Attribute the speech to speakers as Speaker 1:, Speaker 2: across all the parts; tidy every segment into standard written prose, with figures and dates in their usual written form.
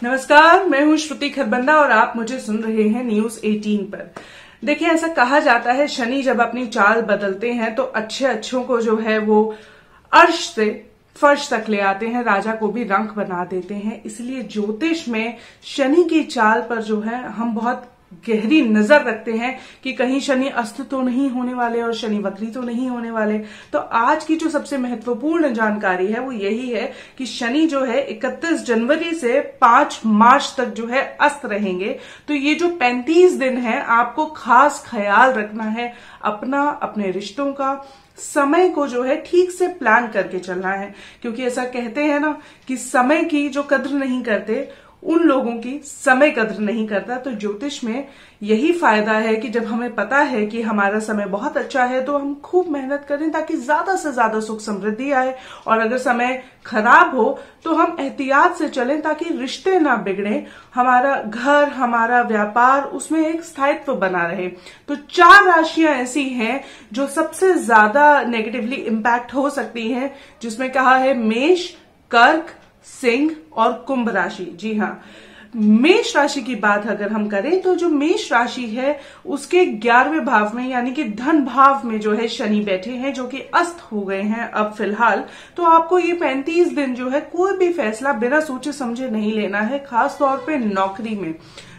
Speaker 1: नमस्कार, मैं हूं श्रुति खरबंदा और आप मुझे सुन रहे हैं न्यूज 18 पर। देखिए, ऐसा कहा जाता है शनि जब अपनी चाल बदलते हैं तो अच्छों को जो है वो अर्श से फर्श तक ले आते हैं, राजा को भी रंक बना देते हैं। इसलिए ज्योतिष में शनि की चाल पर जो है हम बहुत गहरी नजर रखते हैं कि कहीं शनि अस्त तो नहीं होने वाले और शनि वक्री तो नहीं होने वाले। तो आज की जो सबसे महत्वपूर्ण जानकारी है वो यही है कि शनि जो है 31 जनवरी से 5 मार्च तक जो है अस्त रहेंगे। तो ये जो 35 दिन है आपको खास ख्याल रखना है अपने रिश्तों का, समय को जो है ठीक से प्लान करके चलना है। क्योंकि ऐसा कहते हैं ना कि समय की जो कद्र नहीं करते उन लोगों की समय कद्र नहीं करता। तो ज्योतिष में यही फायदा है कि जब हमें पता है कि हमारा समय बहुत अच्छा है तो हम खूब मेहनत करें ताकि ज्यादा से ज्यादा सुख समृद्धि आए, और अगर समय खराब हो तो हम एहतियात से चलें ताकि रिश्ते ना बिगड़े, हमारा घर, हमारा व्यापार, उसमें एक स्थायित्व बना रहे। तो 4 राशियां ऐसी हैं जो सबसे ज्यादा नेगेटिवली इम्पैक्ट हो सकती हैं, जिसमें कहा है मेष, कर्क, सिंह और कुंभ राशि। जी हाँ, मेष राशि की बात अगर हम करें तो जो मेष राशि है उसके 11वें भाव में यानी कि धन भाव में जो है शनि बैठे हैं, जो कि अस्त हो गए हैं अब फिलहाल। तो आपको ये 35 दिन जो है कोई भी फैसला बिना सोचे समझे नहीं लेना है। खास तौर पे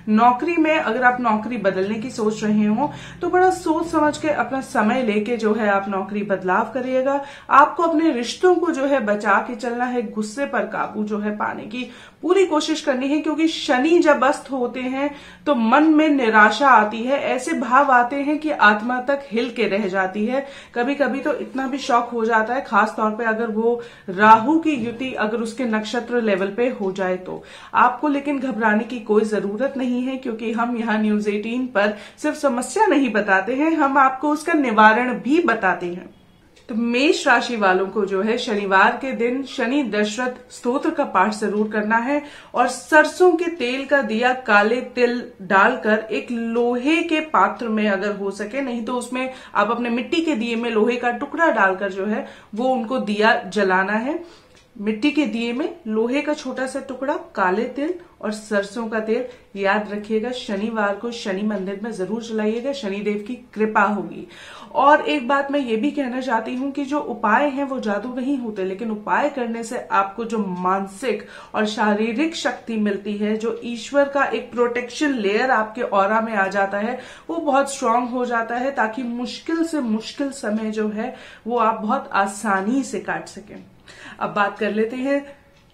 Speaker 1: नौकरी में अगर आप नौकरी बदलने की सोच रहे हो तो बड़ा सोच समझ के अपना समय लेके जो है आप नौकरी बदलाव करिएगा। आपको अपने रिश्तों को जो है बचा के चलना है, गुस्से पर काबू जो है पाने की पूरी कोशिश करनी है। क्योंकि शनि जब अस्त होते हैं तो मन में निराशा आती है, ऐसे भाव आते हैं कि आत्मा तक हिल के रह जाती है। कभी कभी तो इतना भी शौक हो जाता है, खास तौर पे अगर वो राहु की युति अगर उसके नक्षत्र लेवल पे हो जाए तो। आपको लेकिन घबराने की कोई जरूरत नहीं है, क्योंकि हम यहाँ न्यूज 18 पर सिर्फ समस्या नहीं बताते हैं, हम आपको उसका निवारण भी बताते हैं। तो मेष राशि वालों को जो है शनिवार के दिन शनि दशरथ स्तोत्र का पाठ जरूर करना है, और सरसों के तेल का दिया काले तिल डालकर एक लोहे के पात्र में अगर हो सके, नहीं तो उसमें आप अपने मिट्टी के दिए में लोहे का टुकड़ा डालकर जो है वो उनको दिया जलाना है। मिट्टी के दिए में लोहे का छोटा सा टुकड़ा, काले तिल और सरसों का तेल। याद रखिएगा शनिवार को शनि मंदिर में जरूर जलाइएगा, शनिदेव की कृपा होगी। और एक बात मैं ये भी कहना चाहती हूँ कि जो उपाय हैं वो जादू नहीं होते, लेकिन उपाय करने से आपको जो मानसिक और शारीरिक शक्ति मिलती है, जो ईश्वर का एक प्रोटेक्शन लेयर आपके ऑरा में आ जाता है, वो बहुत स्ट्रांग हो जाता है, ताकि मुश्किल से मुश्किल समय जो है वो आप बहुत आसानी से काट सकें। अब बात कर लेते हैं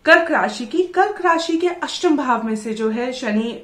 Speaker 1: कर्क राशि की। कर्क राशि के अष्टम भाव में से जो है शनि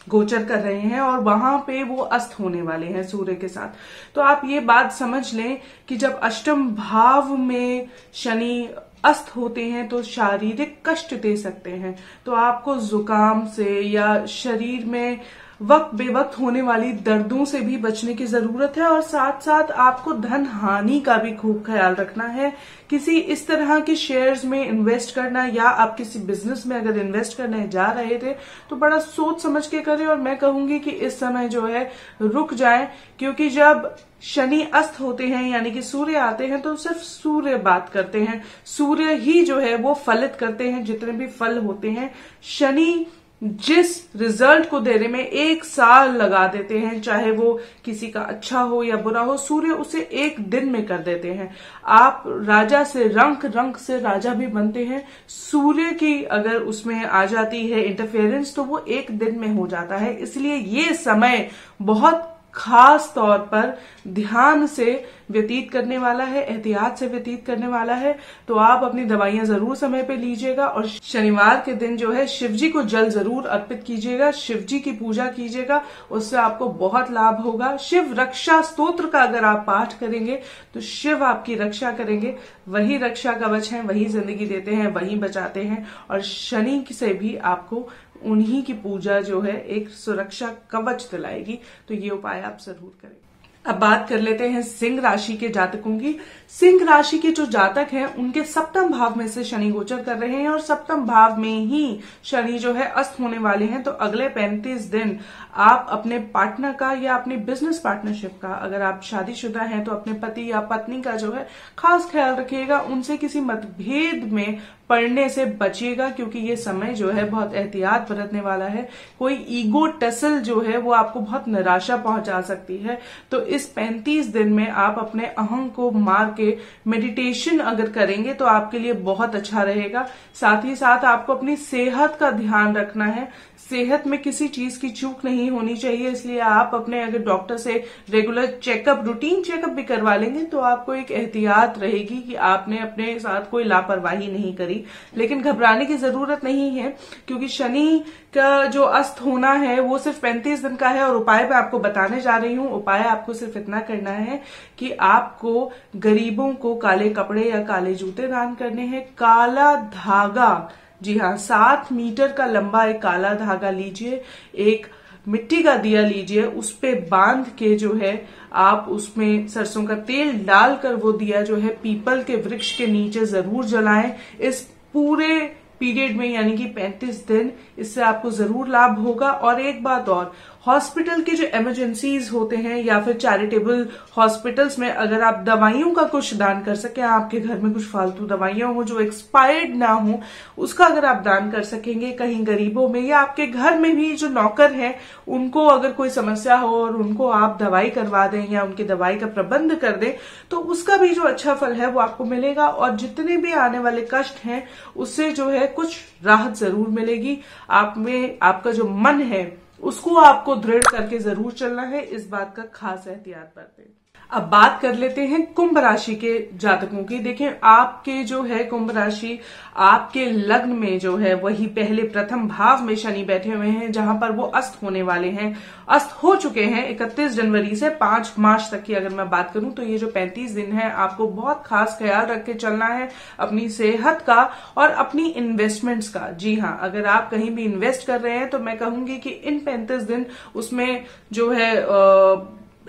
Speaker 1: गोचर कर रहे हैं और वहां पे वो अस्त होने वाले हैं सूर्य के साथ। तो आप ये बात समझ लें कि जब अष्टम भाव में शनि अस्त होते हैं तो शारीरिक कष्ट दे सकते हैं। तो आपको जुकाम से या शरीर में वक्त बेवक्त होने वाली दर्दों से भी बचने की जरूरत है, और साथ साथ आपको धन हानि का भी खूब ख्याल रखना है। किसी इस तरह के शेयर्स में इन्वेस्ट करना, या आप किसी बिजनेस में अगर इन्वेस्ट करने जा रहे थे तो बड़ा सोच समझ के करें, और मैं कहूंगी कि इस समय जो है रुक जाएं। क्योंकि जब शनि अस्त होते हैं यानी कि सूर्य आते हैं तो सिर्फ सूर्य बात करते हैं, सूर्य ही जो है वो फलित करते हैं जितने भी फल होते हैं। शनि जिस रिजल्ट को देने में 1 साल लगा देते हैं, चाहे वो किसी का अच्छा हो या बुरा हो, सूर्य उसे 1 दिन में कर देते हैं। आप राजा से रंक से राजा भी बनते हैं, सूर्य की अगर उसमें आ जाती है इंटरफेरेंस तो वो 1 दिन में हो जाता है। इसलिए ये समय बहुत खास तौर पर ध्यान से व्यतीत करने वाला है, एहतियात से व्यतीत करने वाला है। तो आप अपनी दवाइयां जरूर समय पे लीजिएगा, और शनिवार के दिन जो है शिवजी को जल जरूर अर्पित कीजिएगा, शिवजी की पूजा कीजिएगा, उससे आपको बहुत लाभ होगा। शिव रक्षा स्तोत्र का अगर आप पाठ करेंगे तो शिव आपकी रक्षा करेंगे। वही रक्षा कवच है, वही जिंदगी देते हैं, वही बचाते हैं, और शनि से भी आपको उन्हीं की पूजा जो है एक सुरक्षा कवच दिलाएगी। तो ये उपाय आप जरूर करें। अब बात कर लेते हैं सिंह राशि के जातकों की। सिंह राशि के जो जातक हैं उनके सप्तम भाव में से शनि गोचर कर रहे हैं और सप्तम भाव में ही शनि जो है अस्त होने वाले हैं। तो अगले 35 दिन आप अपने पार्टनर का या अपने बिजनेस पार्टनरशिप का, अगर आप शादीशुदा हैं तो अपने पति या पत्नी का जो है खास ख्याल रखिएगा। उनसे किसी मतभेद में पढ़ने से बचिएगा, क्योंकि ये समय जो है बहुत एहतियात बरतने वाला है। कोई ईगो टसल जो है वो आपको बहुत निराशा पहुंचा सकती है। तो इस 35 दिन में आप अपने अहम को मार के मेडिटेशन अगर करेंगे तो आपके लिए बहुत अच्छा रहेगा। साथ ही साथ आपको अपनी सेहत का ध्यान रखना है। सेहत में किसी चीज की चूक नहीं होनी चाहिए, इसलिए आप अपने अगर डॉक्टर से रेगुलर चेकअप, रूटीन चेकअप भी करवा लेंगे तो आपको एक एहतियात रहेगी कि आपने अपने साथ कोई लापरवाही नहीं करी। लेकिन घबराने की जरूरत नहीं है, क्योंकि शनि का जो अस्त होना है वो सिर्फ 35 दिन का है। और उपाय मैं आपको बताने जा रही हूँ। उपाय आपको सिर्फ इतना करना है कि आपको गरीबों को काले कपड़े या काले जूते दान करने हैं। काला धागा, जी हाँ, 7 मीटर का लंबा एक काला धागा लीजिए, एक मिट्टी का दिया लीजिए, उस पे बांध के जो है आप उसमें सरसों का तेल डालकर वो दिया जो है पीपल के वृक्ष के नीचे जरूर जलाएं। इस पूरे पीरियड में यानी कि 35 दिन इससे आपको जरूर लाभ होगा। और एक बात और, हॉस्पिटल के जो इमरजेंसीज होते हैं या फिर चैरिटेबल हॉस्पिटल्स में अगर आप दवाइयों का कुछ दान कर सकें, आपके घर में कुछ फालतू दवाइयां हो जो एक्सपायर्ड ना हो, उसका अगर आप दान कर सकेंगे कहीं गरीबों में, या आपके घर में भी जो नौकर हैं उनको अगर कोई समस्या हो और उनको आप दवाई करवा दें या उनकी दवाई का प्रबंध कर दें, तो उसका भी जो अच्छा फल है वो आपको मिलेगा। और जितने भी आने वाले कष्ट हैं उससे जो है कुछ राहत जरूर मिलेगी। आप में आपका जो मन है उसको आपको दृढ़ करके जरूर चलना है। इस बात का खास एहतियात बरतें। अब बात कर लेते हैं कुंभ राशि के जातकों की। देखें, आपके जो है कुंभ राशि, आपके लग्न में जो है वही पहले प्रथम भाव में शनि बैठे हुए हैं, जहां पर वो अस्त होने वाले हैं, अस्त हो चुके हैं 31 जनवरी से 5 मार्च तक की अगर मैं बात करूं तो ये जो 35 दिन है आपको बहुत खास ख्याल रख के चलना है अपनी सेहत का और अपनी इन्वेस्टमेंट्स का। जी हाँ, अगर आप कहीं भी इन्वेस्ट कर रहे हैं तो मैं कहूंगी कि इन 35 दिन उसमें जो है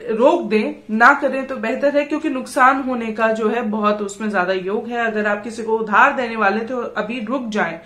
Speaker 1: रोक दें, ना करें तो बेहतर है, क्योंकि नुकसान होने का जो है बहुत उसमें ज्यादा योग है। अगर आप किसी को उधार देने वाले तो अभी रुक जाएं।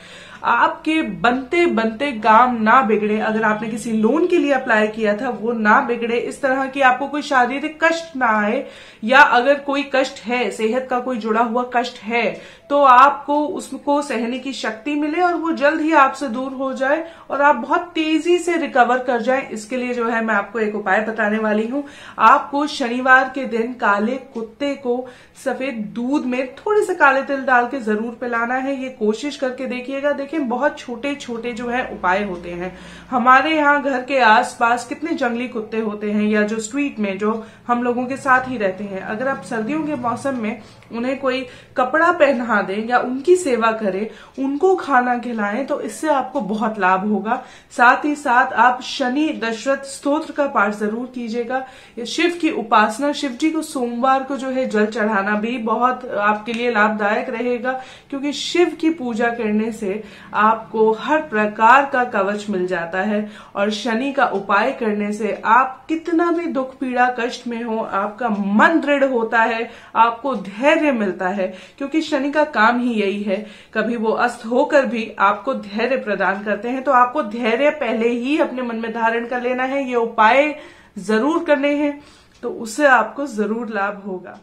Speaker 1: आपके बनते बनते काम ना बिगड़े, अगर आपने किसी लोन के लिए अप्लाई किया था वो ना बिगड़े, इस तरह की आपको कोई शारीरिक कष्ट ना आए, या अगर कोई कष्ट है, सेहत का कोई जुड़ा हुआ कष्ट है, तो आपको उसको सहने की शक्ति मिले और वो जल्द ही आपसे दूर हो जाए और आप बहुत तेजी से रिकवर कर जाएं। इसके लिए जो है मैं आपको एक उपाय बताने वाली हूं। आपको शनिवार के दिन काले कुत्ते को सफेद दूध में थोड़े से काले तिल डाल के जरूर पिलाना है। ये कोशिश करके देखिएगा। देखिए, बहुत छोटे छोटे जो है उपाय होते हैं। हमारे यहाँ घर के आसपास कितने जंगली कुत्ते होते हैं, या जो स्ट्रीट में जो हम लोगों के साथ ही रहते हैं, अगर आप सर्दियों के मौसम में उन्हें कोई कपड़ा पहना दें या उनकी सेवा करें, उनको खाना खिलाएं, तो इससे आपको बहुत लाभ होगा। साथ ही साथ आप शनि दशरथ स्तोत्र का पाठ जरूर कीजिएगा। शिव की उपासना, शिव जी को सोमवार को जो है जल चढ़ाना भी बहुत आपके लिए लाभदायक रहेगा, क्योंकि शिव की पूजा करने से आपको हर प्रकार का कवच मिल जाता है। और शनि का उपाय करने से आप कितना भी दुख पीड़ा कष्ट में हो, आपका मन दृढ़ होता है, आपको धैर्य मिलता है, क्योंकि शनि का काम ही यही है। कभी वो अस्त होकर भी आपको धैर्य प्रदान करते हैं, तो आपको धैर्य पहले ही अपने मन में धारण कर लेना है। ये उपाय जरूर करने हैं, तो उससे आपको जरूर लाभ होगा।